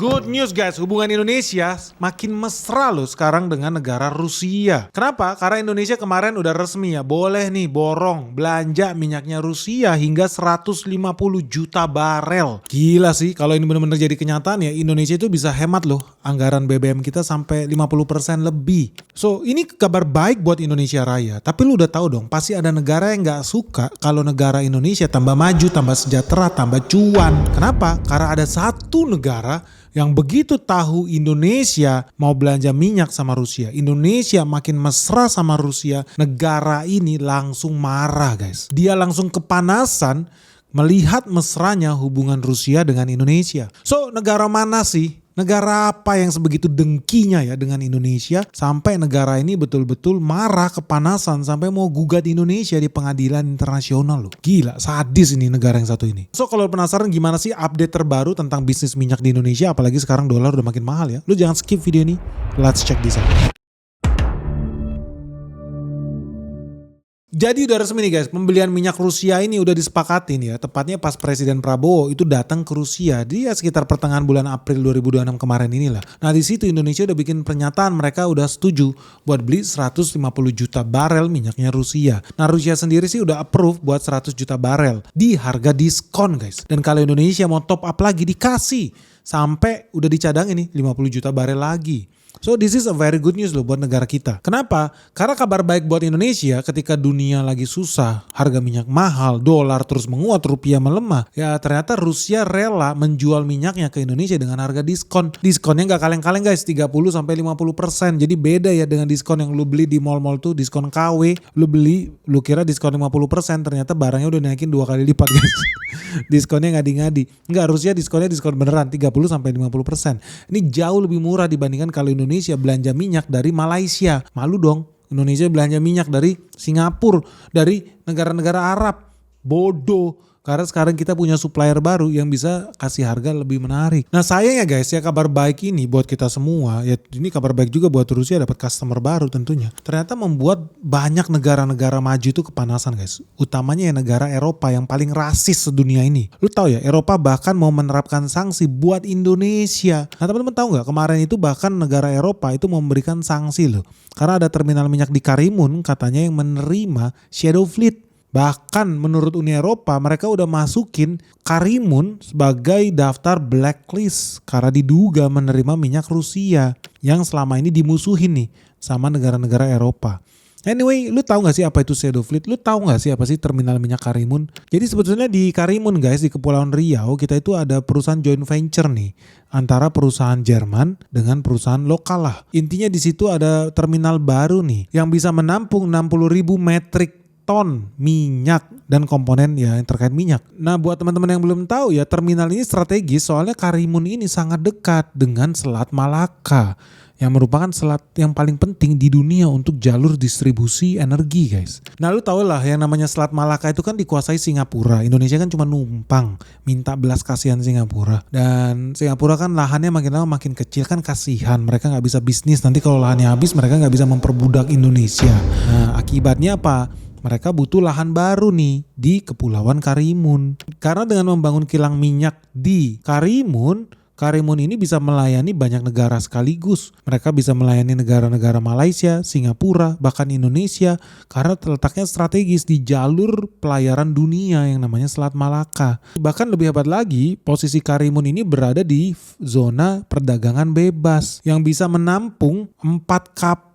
Good news guys, hubungan Indonesia makin mesra loh sekarang dengan negara Rusia. Kenapa? Karena Indonesia kemarin udah resmi ya, boleh nih borong belanja minyaknya Rusia hingga 150 juta barel. Gila sih, kalau ini benar-benar jadi kenyataan ya, Indonesia itu bisa hemat loh anggaran BBM kita sampai 50% lebih. So ini kabar baik buat Indonesia Raya. Tapi lu udah tahu dong, pasti ada negara yang gak suka kalau negara Indonesia tambah maju, tambah sejahtera, tambah cuan. Kenapa? Karena ada satu negara yang begitu tahu Indonesia mau belanja minyak sama Rusia, Indonesia makin mesra sama Rusia, negara ini langsung marah guys. Dia langsung kepanasan melihat mesranya hubungan Rusia dengan Indonesia. So negara mana sih? Negara apa yang sebegitu dengkinya ya dengan Indonesia sampai negara ini betul-betul marah, kepanasan sampai mau gugat Indonesia di pengadilan internasional loh. Gila, sadis ini negara yang satu ini. So kalau penasaran gimana sih update terbaru tentang bisnis minyak di Indonesia, apalagi sekarang dolar udah makin mahal ya, lu jangan skip video ini. Let's check this out. Jadi udah resmi nih guys, pembelian minyak Rusia ini udah disepakatin ya. Tepatnya pas Presiden Prabowo itu datang ke Rusia. Dia sekitar pertengahan bulan April 2026 kemarin inilah. Nah di situ Indonesia udah bikin pernyataan mereka udah setuju buat beli 150 juta barel minyaknya Rusia. Nah Rusia sendiri sih udah approve buat 100 juta barel di harga diskon guys. Dan kalau Indonesia mau top up lagi dikasih. Sampai udah dicadang ini 50 juta barel lagi. So this is a very good news loh buat negara kita. Kenapa? Karena kabar baik buat Indonesia ketika dunia lagi susah, harga minyak mahal, dolar terus menguat, rupiah melemah. Ya ternyata Rusia rela menjual minyaknya ke Indonesia dengan harga diskon. Diskonnya gak kaleng-kaleng guys, 30-50%. Jadi beda ya dengan diskon yang lu beli di mall-mall tuh, diskon KW. Lu kira diskon 50%, ternyata barangnya udah naikin 2 kali lipat guys. Diskonnya ngadi-ngadi. Enggak, Rusia diskonnya diskon beneran 30-50%. Ini jauh lebih murah dibandingkan kalau Indonesia belanja minyak dari Malaysia. Malu dong, Indonesia belanja minyak dari Singapura, dari negara-negara Arab. Bodoh. Karena sekarang kita punya supplier baru yang bisa kasih harga lebih menarik. Nah sayangnya guys ya, kabar baik ini buat kita semua. Ya ini kabar baik juga buat Rusia dapat customer baru tentunya. Ternyata membuat banyak negara-negara maju itu kepanasan guys. Utamanya ya negara Eropa yang paling rasis sedunia ini. Lu tahu ya, Eropa bahkan mau menerapkan sanksi buat Indonesia. Nah teman-teman tahu nggak, kemarin itu bahkan negara Eropa itu memberikan sanksi loh. Karena ada terminal minyak di Karimun katanya yang menerima shadow fleet. Bahkan menurut Uni Eropa mereka udah masukin Karimun sebagai daftar blacklist karena diduga menerima minyak Rusia yang selama ini dimusuhin nih sama negara-negara Eropa. Anyway, lu tahu gak sih apa itu shadow fleet? Lu tahu gak sih apa sih terminal minyak Karimun? Jadi sebetulnya di Karimun guys, di Kepulauan Riau, kita itu ada perusahaan joint venture nih antara perusahaan Jerman dengan perusahaan lokal lah. Intinya di situ ada terminal baru nih yang bisa menampung 60.000 metrik ton minyak dan komponen ya yang terkait minyak. Nah buat teman-teman yang belum tahu ya, terminal ini strategis soalnya Karimun ini sangat dekat dengan Selat Malaka yang merupakan selat yang paling penting di dunia untuk jalur distribusi energi guys. Nah lu tau lah yang namanya Selat Malaka itu kan dikuasai Singapura. Indonesia kan cuma numpang, minta belas kasihan Singapura. Dan Singapura kan lahannya makin lama makin kecil, kan kasihan. Mereka gak bisa bisnis, nanti kalau lahannya habis mereka gak bisa memperbudak Indonesia. Nah akibatnya apa? Mereka butuh lahan baru nih di Kepulauan Karimun. Karena dengan membangun kilang minyak di Karimun ini bisa melayani banyak negara sekaligus. Mereka bisa melayani negara-negara Malaysia, Singapura, bahkan Indonesia. Karena terletaknya strategis di jalur pelayaran dunia yang namanya Selat Malaka. Bahkan lebih hebat lagi, posisi Karimun ini berada di zona perdagangan bebas yang bisa menampung 4 kapal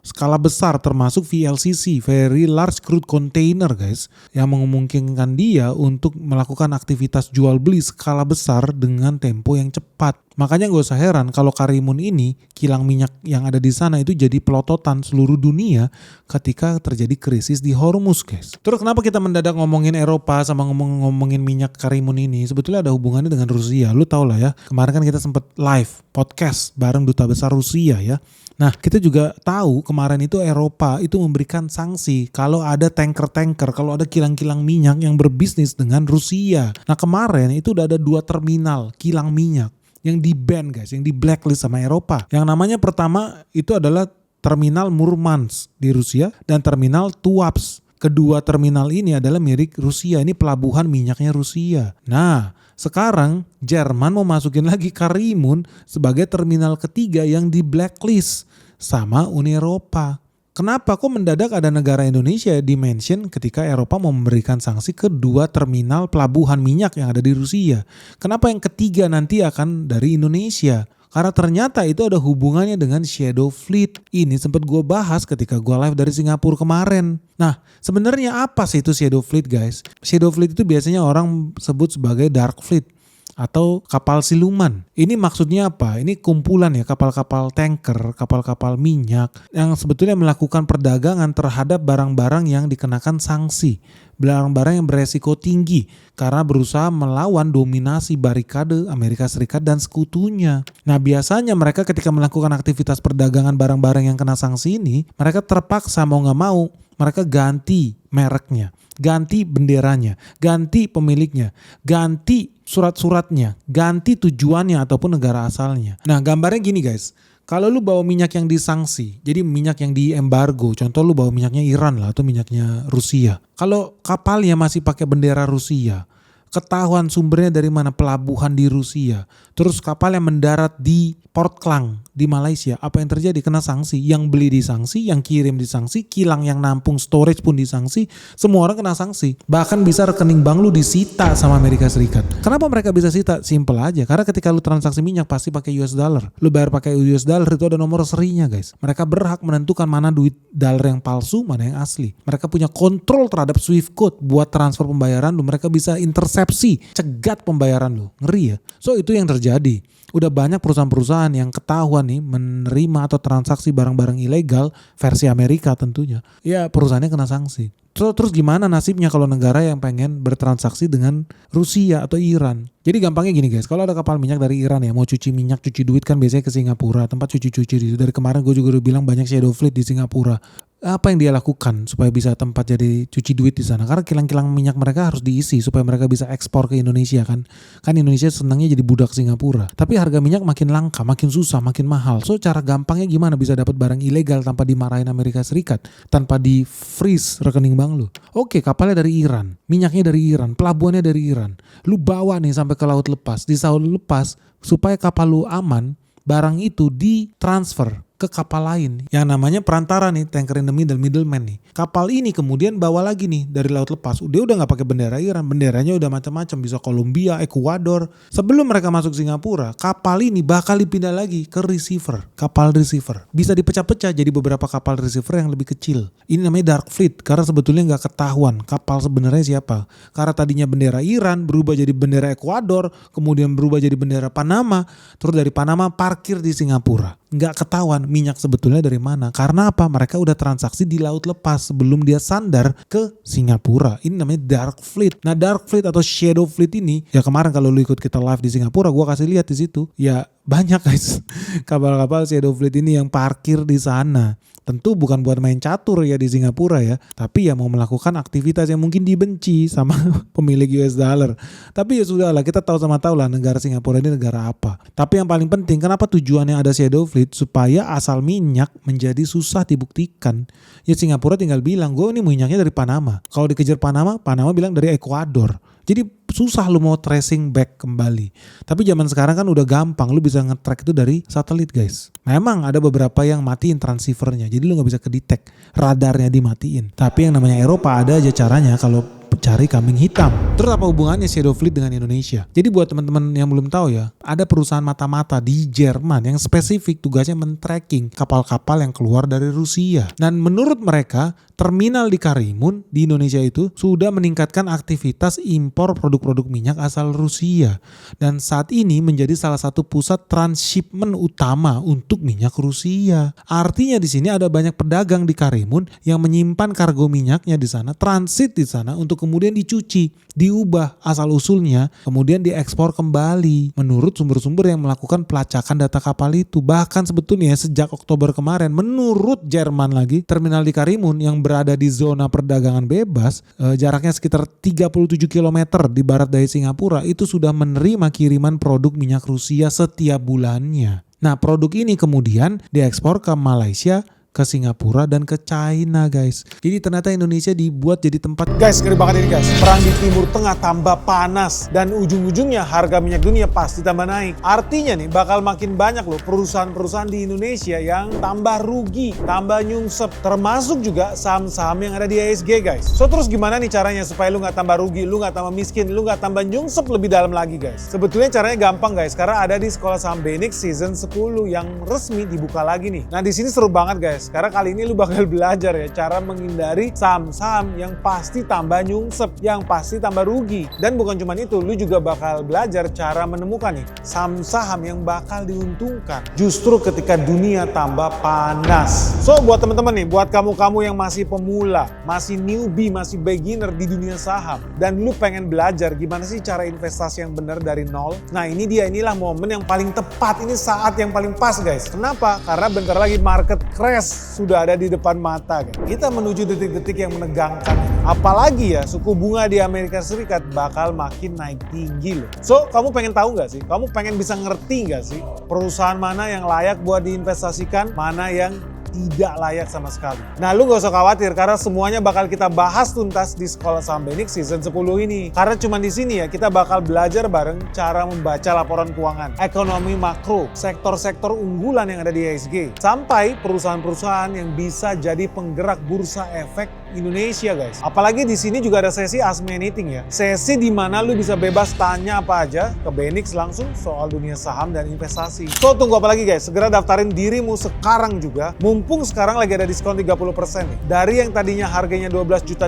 skala besar termasuk VLCC, Very Large Crude Container guys, yang memungkinkan dia untuk melakukan aktivitas jual beli skala besar dengan tempo yang cepat. Makanya gak usah heran kalau Karimun ini, kilang minyak yang ada di sana itu jadi pelototan seluruh dunia ketika terjadi krisis di Hormuz guys. Terus kenapa kita mendadak ngomongin Eropa sama ngomongin minyak Karimun ini? Sebetulnya ada hubungannya dengan Rusia. Lu tau lah ya, kemarin kan kita sempat live podcast bareng Duta Besar Rusia ya. Nah kita juga tahu kemarin itu Eropa itu memberikan sanksi kalau ada tanker-tanker, kalau ada kilang-kilang minyak yang berbisnis dengan Rusia. Nah kemarin itu udah ada 2 terminal kilang minyak yang di-ban guys, yang di-blacklist sama Eropa. Yang namanya pertama itu adalah terminal Murmansk di Rusia dan terminal Tuapse. Kedua terminal ini adalah milik Rusia, ini pelabuhan minyaknya Rusia. Nah Sekarang Jerman mau masukin lagi Karimun sebagai terminal ketiga yang di blacklist sama Uni Eropa. Kenapa kok mendadak ada negara Indonesia di-mention ketika Eropa mau memberikan sanksi ke 2 terminal pelabuhan minyak yang ada di Rusia? Kenapa yang ketiga nanti akan dari Indonesia? Karena ternyata itu ada hubungannya dengan Shadow Fleet. Ini sempat gue bahas ketika gue live dari Singapura kemarin. Nah, sebenarnya apa sih itu Shadow Fleet, guys? Shadow Fleet itu biasanya orang sebut sebagai Dark Fleet atau kapal siluman. Ini maksudnya apa? Ini kumpulan ya kapal-kapal tanker, kapal-kapal minyak yang sebetulnya melakukan perdagangan terhadap barang-barang yang dikenakan sanksi. Barang-barang yang beresiko tinggi karena berusaha melawan dominasi barikade Amerika Serikat dan sekutunya. Nah, biasanya mereka ketika melakukan aktivitas perdagangan barang-barang yang kena sanksi ini, mereka terpaksa mau gak mau mereka ganti mereknya, ganti benderanya, ganti pemiliknya, ganti surat-suratnya, ganti tujuannya ataupun negara asalnya. Nah, gambarnya gini guys. Kalau lu bawa minyak yang disangsi, jadi minyak yang diembargo, contoh lu bawa minyaknya Iran lah atau minyaknya Rusia. Kalau kapalnya masih pakai bendera Rusia, ketahuan sumbernya dari mana, pelabuhan di Rusia, terus kapalnya mendarat di Port Klang di Malaysia, apa yang terjadi? Kena sanksi. Yang beli disanksi, yang kirim disanksi, kilang yang nampung storage pun disanksi, semua orang kena sanksi. Bahkan bisa rekening bank lu disita sama Amerika Serikat. Kenapa mereka bisa sita? Simple aja, karena ketika lu transaksi minyak pasti pakai US dollar. Lu bayar pakai US dollar itu ada nomor serinya guys. Mereka berhak menentukan mana duit dollar yang palsu, mana yang asli. Mereka punya kontrol terhadap Swift code buat transfer pembayaran lu. Mereka bisa intersepsi, cegat pembayaran lu. Ngeri ya. So itu yang terjadi. Udah banyak perusahaan-perusahaan yang ketahuan nih menerima atau transaksi barang-barang ilegal versi Amerika tentunya. Ya perusahaannya kena sanksi. Terus gimana nasibnya kalau negara yang pengen bertransaksi dengan Rusia atau Iran? Jadi gampangnya gini guys, kalau ada kapal minyak dari Iran ya mau cuci minyak, cuci duit kan biasanya ke Singapura, tempat cuci-cuci di situ. Dari kemarin gue juga udah bilang banyak shadow fleet di Singapura. Apa yang dia lakukan supaya bisa tempat jadi cuci duit di sana? Karena kilang-kilang minyak mereka harus diisi supaya mereka bisa ekspor ke Indonesia kan. Kan Indonesia senangnya jadi budak Singapura. Tapi harga minyak makin langka, makin susah, makin mahal. So cara gampangnya gimana bisa dapat barang ilegal tanpa dimarahin Amerika Serikat, tanpa di freeze rekening bank lu? Oke, kapalnya dari Iran, minyaknya dari Iran, pelabuhannya dari Iran. Lu bawa nih sampai ke laut lepas, di laut lepas supaya kapal lu aman, barang itu ditransfer ke kapal lain yang namanya perantara nih, tanker in the middleman nih. Kapal ini kemudian bawa lagi nih dari laut lepas. Dia udah nggak pakai bendera Iran, benderanya udah macam-macam, bisa Kolombia, Ekuador. Sebelum mereka masuk Singapura, kapal ini bakal dipindah lagi ke receiver, kapal receiver. Bisa dipecah-pecah jadi beberapa kapal receiver yang lebih kecil. Ini namanya dark fleet karena sebetulnya nggak ketahuan kapal sebenarnya siapa. Karena tadinya bendera Iran berubah jadi bendera Ekuador, kemudian berubah jadi bendera Panama, terus dari Panama parkir di Singapura. Nggak ketahuan minyak sebetulnya dari mana. Karena apa? Mereka udah transaksi di laut lepas sebelum dia sandar ke Singapura. Ini namanya dark fleet. Nah, dark fleet atau shadow fleet ini, ya kemarin kalau lu ikut kita live di Singapura, gua kasih lihat di situ. Ya banyak guys kapal-kapal shadow fleet ini yang parkir di sana. Tentu bukan buat main catur ya di Singapura ya, tapi ya mau melakukan aktivitas yang mungkin dibenci sama pemilik US dollar. Tapi ya sudah lah, kita tahu sama tahu lah negara Singapura ini negara apa. Tapi yang paling penting, kenapa tujuannya ada shadow fleet? Supaya asal minyak menjadi susah dibuktikan. Ya Singapura tinggal bilang, gue ini minyaknya dari Panama. Kalau dikejar Panama, Panama bilang dari Ekuador. Jadi susah lu mau tracing back kembali. Tapi zaman sekarang kan udah gampang, lu bisa nge-track itu dari satelit guys. Memang ada beberapa yang matiin transceivernya, jadi lu gak bisa kedetek, radarnya dimatiin. Tapi yang namanya Eropa ada aja caranya kalau cari kambing hitam. Terus apa hubungannya shadow fleet dengan Indonesia? Jadi buat teman-teman yang belum tahu ya, ada perusahaan mata-mata di Jerman yang spesifik tugasnya men-tracking kapal-kapal yang keluar dari Rusia. Dan menurut mereka, terminal di Karimun di Indonesia itu sudah meningkatkan aktivitas impor produk-produk minyak asal Rusia. Dan saat ini menjadi salah satu pusat transshipment utama untuk minyak Rusia. Artinya di sini ada banyak pedagang di Karimun yang menyimpan kargo minyaknya di sana, transit di sana untuk kemudian dicuci, diubah asal-usulnya, kemudian diekspor kembali menurut sumber-sumber yang melakukan pelacakan data kapal itu. Bahkan sebetulnya sejak Oktober kemarin, menurut Jerman lagi, terminal di Karimun yang berada di zona perdagangan bebas, jaraknya sekitar 37 km di barat dari Singapura, itu sudah menerima kiriman produk minyak Rusia setiap bulannya. Nah, produk ini kemudian diekspor ke Malaysia, ke Singapura dan ke China guys. Jadi ternyata Indonesia dibuat jadi tempat. Guys, ngeri banget ini guys. Perang di Timur Tengah tambah panas dan ujung-ujungnya harga minyak dunia pasti tambah naik. Artinya nih bakal makin banyak loh perusahaan-perusahaan di Indonesia yang tambah rugi, tambah nyungsep. Termasuk juga saham-saham yang ada di IHSG guys. So terus gimana nih caranya supaya lu nggak tambah rugi, lu nggak tambah miskin, lu nggak tambah nyungsep lebih dalam lagi guys? Sebetulnya caranya gampang guys, karena ada di Sekolah Saham BENIX season 10 yang resmi dibuka lagi nih. Nah di sini seru banget guys, karena kali ini lu bakal belajar ya cara menghindari saham-saham yang pasti tambah nyungsep, yang pasti tambah rugi. Dan bukan cuma itu, lu juga bakal belajar cara menemukan nih saham-saham yang bakal diuntungkan justru ketika dunia tambah panas. So buat teman-teman nih, buat kamu-kamu yang masih pemula, masih newbie, masih beginner di dunia saham, dan lu pengen belajar gimana sih cara investasi yang benar dari nol. Nah inilah momen yang paling tepat, ini saat yang paling pas guys. Kenapa? Karena bentar lagi market crash sudah ada di depan mata guys. Kita menuju detik-detik yang menegangkan. Apalagi ya suku bunga di Amerika Serikat bakal makin naik tinggi loh. So kamu pengen tahu nggak sih? Kamu pengen bisa ngerti nggak sih perusahaan mana yang layak buat diinvestasikan, mana yang tidak layak sama sekali. Nah lu gak usah khawatir karena semuanya bakal kita bahas tuntas di Sekolah Saham BENIX season 10 ini. Karena cuma di sini ya kita bakal belajar bareng cara membaca laporan keuangan, ekonomi makro, sektor-sektor unggulan yang ada di IHSG, sampai perusahaan-perusahaan yang bisa jadi penggerak bursa efek Indonesia guys. Apalagi di sini juga ada sesi Ask Me Anything ya. Sesi di mana lu bisa bebas tanya apa aja ke BENIX langsung soal dunia saham dan investasi. So tunggu apa lagi guys? Segera daftarin dirimu sekarang juga. Mumpung sekarang lagi ada diskon 30% nih. Dari yang tadinya harganya 12.300.000,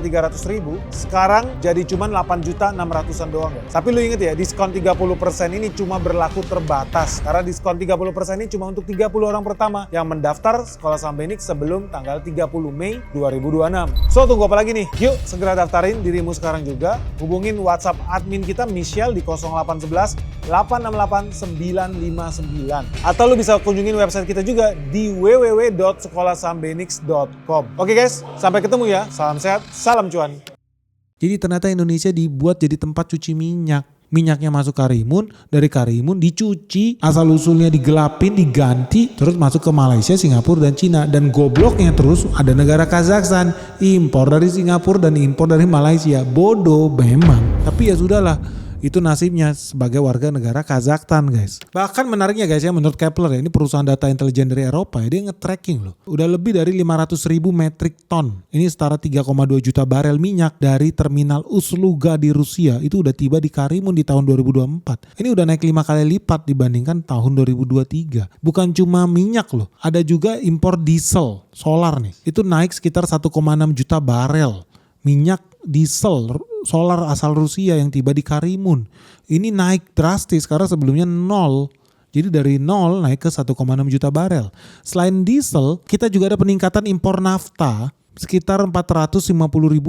sekarang jadi cuma 8.600.000-an doang guys. Tapi lu inget ya, diskon 30% ini cuma berlaku terbatas. Karena diskon 30% ini cuma untuk 30 orang pertama yang mendaftar Sekolah Saham BENIX sebelum tanggal 30 Mei 2026. So tunggu apa lagi nih? Yuk segera daftarin dirimu sekarang juga. Hubungin WhatsApp admin kita Michelle di 0811 868 959. Atau lu bisa kunjungin website kita juga di www.sekolahsahambenix.com. Oke guys, sampai ketemu ya. Salam sehat, salam cuan. Jadi ternyata Indonesia dibuat jadi tempat cuci minyak. Minyaknya masuk Karimun, dari Karimun dicuci, asal-usulnya digelapin, diganti, terus masuk ke Malaysia, Singapura, dan Cina. Dan gobloknya terus ada negara Kazakhstan, impor dari Singapura dan impor dari Malaysia. Bodoh memang. Tapi ya sudahlah. Itu nasibnya sebagai warga negara Kazakhstan guys. Bahkan menariknya guys ya, menurut Kepler ya, ini perusahaan data intelijen dari Eropa ya, dia nge-tracking loh. Udah lebih dari 500.000 metrik ton. Ini setara 3,2 juta barel minyak dari terminal Ust-Luga di Rusia. Itu udah tiba di Karimun di tahun 2024. Ini udah naik 5 kali lipat dibandingkan tahun 2023. Bukan cuma minyak loh, ada juga impor diesel, solar nih. Itu naik sekitar 1,6 juta barel. Minyak diesel solar asal Rusia yang tiba di Karimun. Ini naik drastis karena sebelumnya nol. Jadi dari nol naik ke 1,6 juta barel. Selain diesel, kita juga ada peningkatan impor nafta sekitar 450.000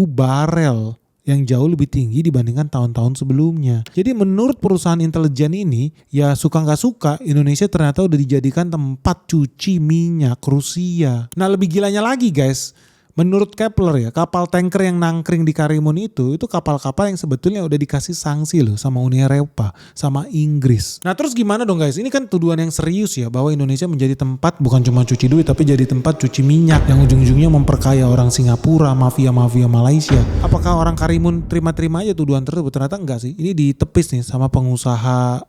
barel yang jauh lebih tinggi dibandingkan tahun-tahun sebelumnya. Jadi menurut perusahaan intelijen ini, ya suka nggak suka, Indonesia ternyata udah dijadikan tempat cuci minyak Rusia. Nah lebih gilanya lagi guys, menurut Kepler ya, kapal tanker yang nangkring di Karimun itu kapal-kapal yang sebetulnya udah dikasih sanksi loh sama Uni Eropa, sama Inggris. Nah terus gimana dong guys? Ini kan tuduhan yang serius ya, bahwa Indonesia menjadi tempat bukan cuma cuci duit, tapi jadi tempat cuci minyak yang ujung-ujungnya memperkaya orang Singapura, mafia-mafia Malaysia. Apakah orang Karimun terima-terima aja tuduhan tersebut? Ternyata enggak sih. Ini ditepis nih sama pengusaha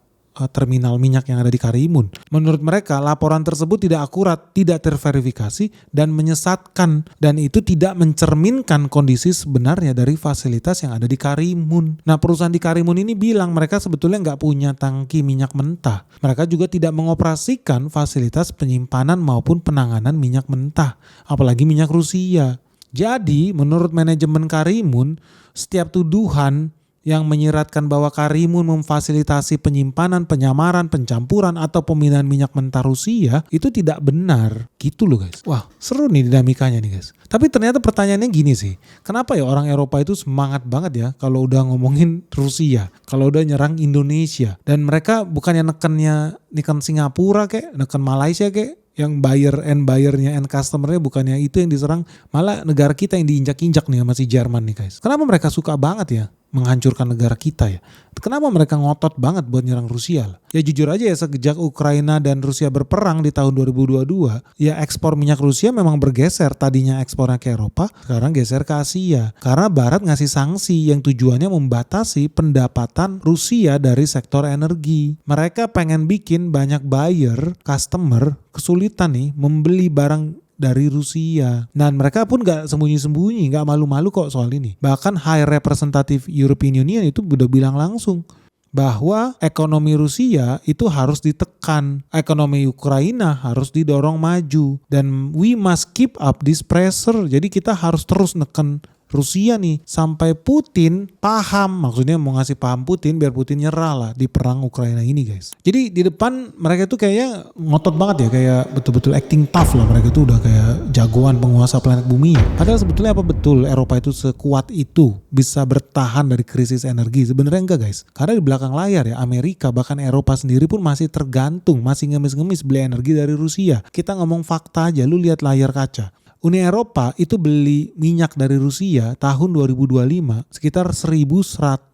terminal minyak yang ada di Karimun. Menurut mereka, laporan tersebut tidak akurat, tidak terverifikasi, dan menyesatkan. Dan itu tidak mencerminkan kondisi sebenarnya dari fasilitas yang ada di Karimun. Nah, perusahaan di Karimun ini bilang mereka sebetulnya nggak punya tangki minyak mentah. Mereka juga tidak mengoperasikan fasilitas penyimpanan maupun penanganan minyak mentah, apalagi minyak Rusia. Jadi, menurut manajemen Karimun, setiap tuduhan yang menyiratkan bahwa Karimun memfasilitasi penyimpanan, penyamaran, pencampuran, atau pemindahan minyak mentah Rusia itu tidak benar. Gitu loh guys. Wah seru nih dinamikanya nih guys. Tapi ternyata pertanyaannya gini sih. Kenapa ya orang Eropa itu semangat banget ya kalau udah ngomongin Rusia, kalau udah nyerang Indonesia. Dan mereka bukannya neken Singapura kek, neken Malaysia kek, yang buyernya end customernya bukannya itu yang diserang, malah negara kita yang diinjak-injak nih sama si Jerman nih guys. Kenapa mereka suka banget ya menghancurkan negara kita ya. Kenapa mereka ngotot banget buat nyerang Rusia lah? Ya jujur aja ya, sejak Ukraina dan Rusia berperang di tahun 2022, ya ekspor minyak Rusia memang bergeser. Tadinya ekspornya ke Eropa, sekarang geser ke Asia. Karena Barat ngasih sanksi yang tujuannya membatasi pendapatan Rusia dari sektor energi. Mereka pengen bikin banyak buyer, customer, kesulitan nih membeli barang dari Rusia. Dan mereka pun gak sembunyi-sembunyi, gak malu-malu kok soal ini. Bahkan High Representative European Union itu udah bilang langsung bahwa ekonomi Rusia itu harus ditekan, ekonomi Ukraina harus didorong maju, dan we must keep up this pressure. Jadi kita harus terus neken Rusia nih sampai Putin paham, maksudnya mau ngasih paham Putin biar Putin nyerah lah di perang Ukraina ini guys. Jadi di depan mereka tuh kayaknya ngotot banget ya, kayak betul-betul acting tough lah, mereka tuh udah kayak jagoan penguasa planet bumi. Padahal sebetulnya apa betul Eropa itu sekuat itu bisa bertahan dari krisis energi? Sebenarnya enggak guys, karena di belakang layar ya Amerika bahkan Eropa sendiri pun masih tergantung, masih ngemis-ngemis beli energi dari Rusia. Kita ngomong fakta aja, lu lihat layar kaca. Uni Eropa itu beli minyak dari Rusia tahun 2025 sekitar 1.199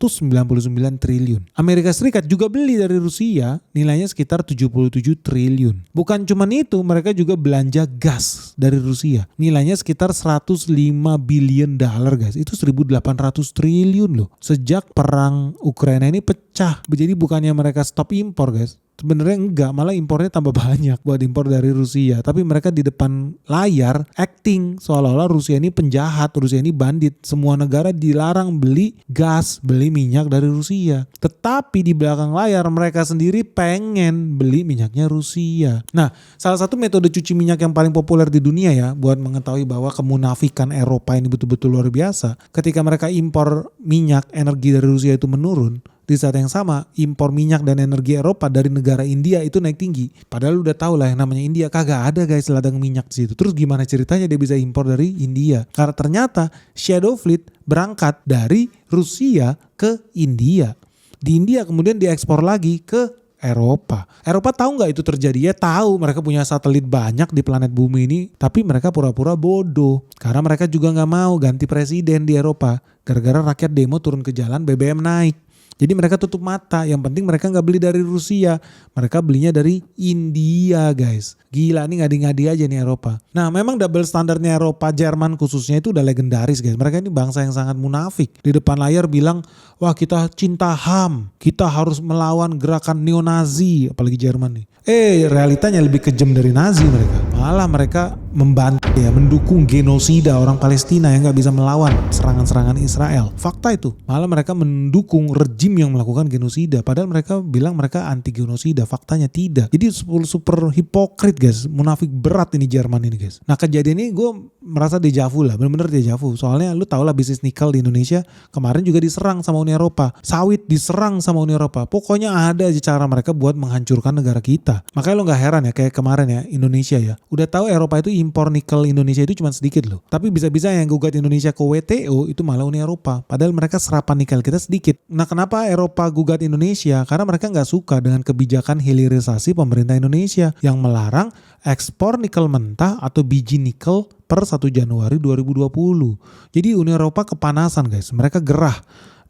triliun. Amerika Serikat juga beli dari Rusia nilainya sekitar 77 triliun. Bukan cuma itu, mereka juga belanja gas dari Rusia. Nilainya sekitar 105 billion dollar guys. Itu 1.800 triliun loh. Sejak perang Ukraina ini pecah. Jadi bukannya mereka stop impor guys. Sebenarnya enggak, malah impornya tambah banyak buat impor dari Rusia. Tapi mereka di depan layar acting seolah-olah Rusia ini penjahat, Rusia ini bandit. Semua negara dilarang beli gas, beli minyak dari Rusia. Tetapi di belakang layar mereka sendiri pengen beli minyaknya Rusia. Nah, salah satu metode cuci minyak yang paling populer di dunia ya, buat mengetahui bahwa kemunafikan Eropa ini betul-betul luar biasa. Ketika mereka impor minyak, energi dari Rusia itu menurun. Di saat yang sama impor minyak dan energi Eropa dari negara India itu naik tinggi. Padahal lu udah tahu lah yang namanya India kagak ada guys ladang minyak di situ. Terus gimana ceritanya dia bisa impor dari India? Karena ternyata Shadow Fleet berangkat dari Rusia ke India. Di India kemudian diekspor lagi ke Eropa. Eropa tahu nggak itu terjadi? Ya tahu, mereka punya satelit banyak di planet bumi ini, tapi mereka pura-pura bodoh. Karena mereka juga nggak mau ganti presiden di Eropa. Gara-gara rakyat demo turun ke jalan, BBM naik. Jadi mereka tutup mata, yang penting mereka gak beli dari Rusia, mereka belinya dari India guys. Gila nih, ngadi-ngadi aja nih Eropa. Nah memang double standarnya Eropa, Jerman khususnya itu udah legendaris guys. Mereka ini bangsa yang sangat munafik. Di depan layar bilang, wah kita cinta HAM, kita harus melawan gerakan neo-Nazi, apalagi Jerman nih. Realitanya lebih kejam dari Nazi mereka. Malah mereka membantu ya, mendukung genosida orang Palestina yang gak bisa melawan serangan-serangan Israel. Fakta itu. Malah mereka mendukung rejim yang melakukan genosida. Padahal mereka bilang mereka anti genosida. Faktanya tidak. Jadi super hipokrit guys. Munafik berat ini Jerman ini guys. Nah kejadian ini gue merasa dejavu lah. Bener-bener dejavu. Soalnya lu tau lah bisnis nikel di Indonesia kemarin juga diserang sama Uni Eropa. Sawit diserang sama Uni Eropa. Pokoknya ada aja cara mereka buat menghancurkan negara kita. Makanya lo gak heran ya kayak kemarin ya Indonesia ya. Udah tahu Eropa itu impor nikel Indonesia itu cuma sedikit loh. Tapi bisa-bisa yang gugat Indonesia ke WTO itu malah Uni Eropa. Padahal mereka serapan nikel kita sedikit. Nah kenapa Eropa gugat Indonesia? Karena mereka gak suka dengan kebijakan hilirisasi pemerintah Indonesia yang melarang ekspor nikel mentah atau biji nikel per 1 Januari 2020. Jadi Uni Eropa kepanasan guys. Mereka gerah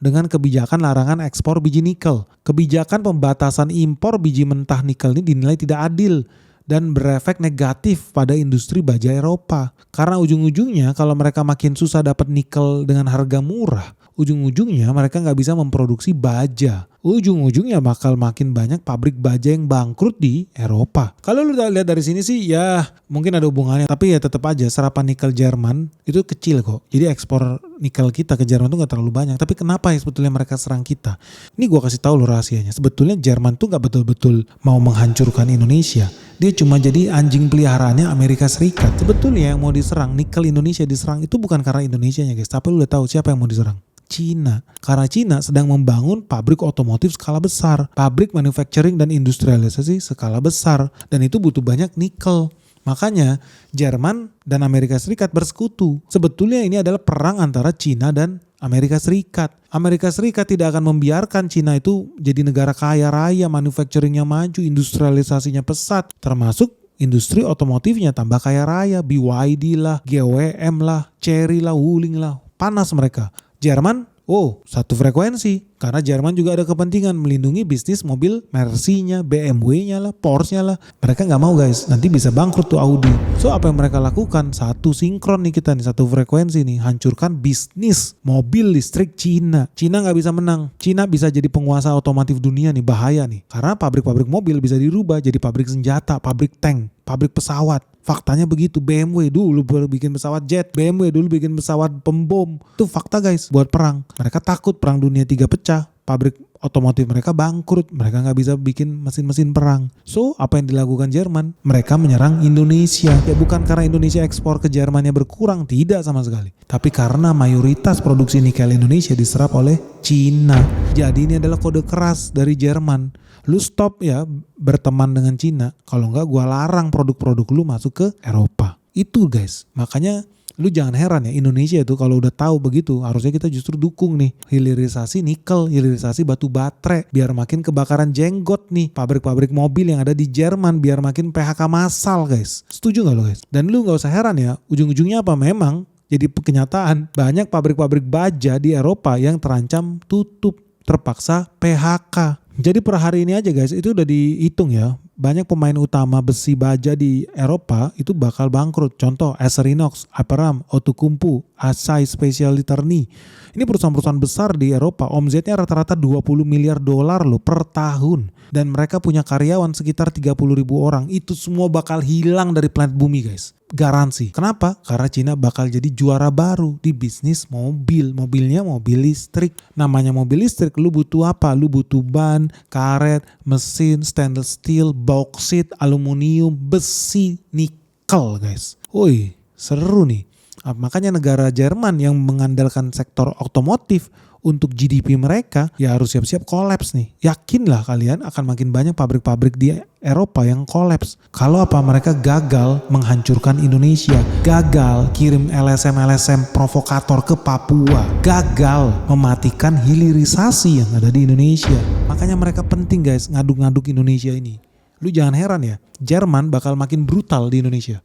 dengan kebijakan larangan ekspor biji nikel. Kebijakan pembatasan impor biji mentah nikel ini dinilai tidak adil dan berefek negatif pada industri baja Eropa. Karena ujung-ujungnya kalau mereka makin susah dapat nikel dengan harga murah, ujung-ujungnya mereka nggak bisa memproduksi baja. Ujung-ujungnya bakal makin banyak pabrik baja yang bangkrut di Eropa. Kalau lu lihat dari sini sih ya mungkin ada hubungannya. Tapi ya tetap aja serapan nikel Jerman itu kecil kok. Jadi ekspor nikel kita ke Jerman tuh gak terlalu banyak. Tapi kenapa ya sebetulnya mereka serang kita? Ini gue kasih tahu lo rahasianya. Sebetulnya Jerman tuh gak betul-betul mau menghancurkan Indonesia. Dia cuma jadi anjing peliharaannya Amerika Serikat. Sebetulnya yang mau diserang, nikel Indonesia diserang itu bukan karena Indonesianya guys. Tapi lu udah tahu siapa yang mau diserang? Cina. Karena Cina sedang membangun pabrik otomotif skala besar, pabrik manufacturing dan industrialisasi skala besar, dan itu butuh banyak nikel. Makanya Jerman dan Amerika Serikat bersekutu. Sebetulnya ini adalah perang antara Cina dan Amerika Serikat. Amerika Serikat tidak akan membiarkan Cina itu jadi negara kaya raya, manufacturingnya maju, industrialisasinya pesat, termasuk industri otomotifnya tambah kaya raya, BYD lah, GWM lah, Chery lah, Wuling lah, panas mereka. Jerman, Oh, satu frekuensi. Karena Jerman juga ada kepentingan melindungi bisnis mobil Mercy-nya, BMW-nya lah, Porsche-nya lah. Mereka nggak mau guys, nanti bisa bangkrut tuh Audi. So apa yang mereka lakukan? Satu sinkron nih kita nih, satu frekuensi nih. Hancurkan bisnis mobil listrik Cina. Cina nggak bisa menang. Cina bisa jadi penguasa otomotif dunia nih, bahaya nih. Karena pabrik-pabrik mobil bisa dirubah jadi pabrik senjata, pabrik tank, pabrik pesawat. Faktanya begitu. BMW dulu baru bikin pesawat jet, BMW dulu bikin pesawat pembom. Itu fakta guys buat perang. Mereka takut perang dunia 3 pecah. Pabrik otomotif mereka bangkrut. Mereka nggak bisa bikin mesin-mesin perang. So apa yang dilakukan Jerman? Mereka menyerang Indonesia. Ya bukan karena Indonesia ekspor ke Jermannya berkurang, tidak sama sekali. Tapi karena mayoritas produksi nikel Indonesia diserap oleh Cina. Jadi ini adalah kode keras dari Jerman. Lu stop ya berteman dengan Cina. Kalau enggak gua larang produk-produk lu masuk ke Eropa. Itu guys. Makanya lu jangan heran ya, Indonesia itu kalau udah tahu begitu harusnya kita justru dukung nih hilirisasi nikel, hilirisasi batu baterai, biar makin kebakaran jenggot nih pabrik-pabrik mobil yang ada di Jerman, biar makin PHK massal guys. Setuju gak lo guys? Dan lu gak usah heran ya, ujung-ujungnya apa? Memang jadi kenyataan banyak pabrik-pabrik baja di Eropa yang terancam tutup, terpaksa PHK. Jadi per hari ini aja guys, itu udah dihitung ya. Banyak pemain utama besi baja di Eropa itu bakal bangkrut. Contoh Acerinox, Aperam, Outokumpu, Asahi Specialiterni. Ini perusahaan-perusahaan besar di Eropa. Omzetnya rata-rata 20 miliar dolar loh per tahun. Dan mereka punya karyawan sekitar 30 ribu orang. Itu semua bakal hilang dari planet bumi guys. Garansi. Kenapa? Karena Cina bakal jadi juara baru di bisnis mobil. Mobilnya mobil listrik. Namanya mobil listrik, lu butuh apa? Lu butuh ban, karet, mesin, stainless steel, bauksit, aluminium, besi, nikel guys. Woi, seru nih. Makanya negara Jerman yang mengandalkan sektor otomotif untuk GDP mereka ya harus siap-siap kolaps nih. Yakinlah kalian akan makin banyak pabrik-pabrik di Eropa yang kolaps. Kalau apa mereka gagal menghancurkan Indonesia, gagal kirim LSM-LSM provokator ke Papua, gagal mematikan hilirisasi yang ada di Indonesia. Makanya mereka penting guys ngaduk-ngaduk Indonesia ini. Lu jangan heran ya, Jerman bakal makin brutal di Indonesia.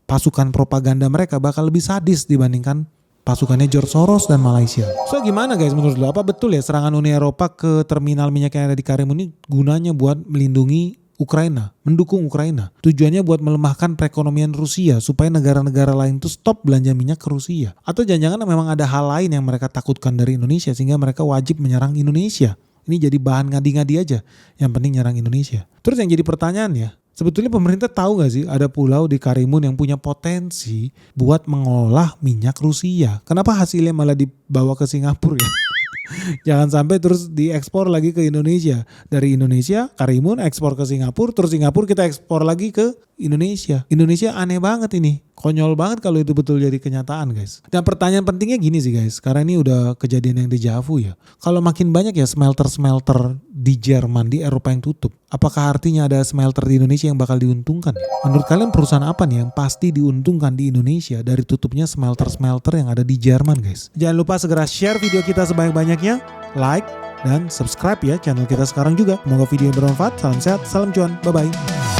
Pasukan propaganda mereka bakal lebih sadis dibandingkan pasukannya George Soros dan Malaysia. So gimana guys menurut lo? Apa betul ya serangan Uni Eropa ke terminal minyak yang ada di Karimun ini gunanya buat melindungi Ukraina, mendukung Ukraina? Tujuannya buat melemahkan perekonomian Rusia supaya negara-negara lain tuh stop belanja minyak ke Rusia? Atau jangan-jangan memang ada hal lain yang mereka takutkan dari Indonesia sehingga mereka wajib menyerang Indonesia? Ini jadi bahan ngadi-ngadi aja. Yang penting nyerang Indonesia. Terus yang jadi pertanyaan ya, sebetulnya pemerintah tahu gak sih ada pulau di Karimun yang punya potensi buat mengolah minyak Rusia? Kenapa hasilnya malah dibawa ke Singapura ya? Jangan sampai terus diekspor lagi ke Indonesia. Dari Indonesia, Karimun ekspor ke Singapura, terus Singapura kita ekspor lagi ke Indonesia. Indonesia aneh banget ini. Konyol banget kalau itu betul jadi kenyataan guys. Dan pertanyaan pentingnya gini sih guys, karena ini udah kejadian yang dejavu ya. Kalau makin banyak ya smelter-smelter di Jerman, di Eropa yang tutup, apakah artinya ada smelter di Indonesia yang bakal diuntungkan? Menurut kalian perusahaan apa nih yang pasti diuntungkan di Indonesia dari tutupnya smelter-smelter yang ada di Jerman guys? Jangan lupa segera share video kita sebanyak-banyaknya, like, dan subscribe ya channel kita sekarang juga. Semoga video yang bermanfaat. Salam sehat, salam cuan, bye-bye.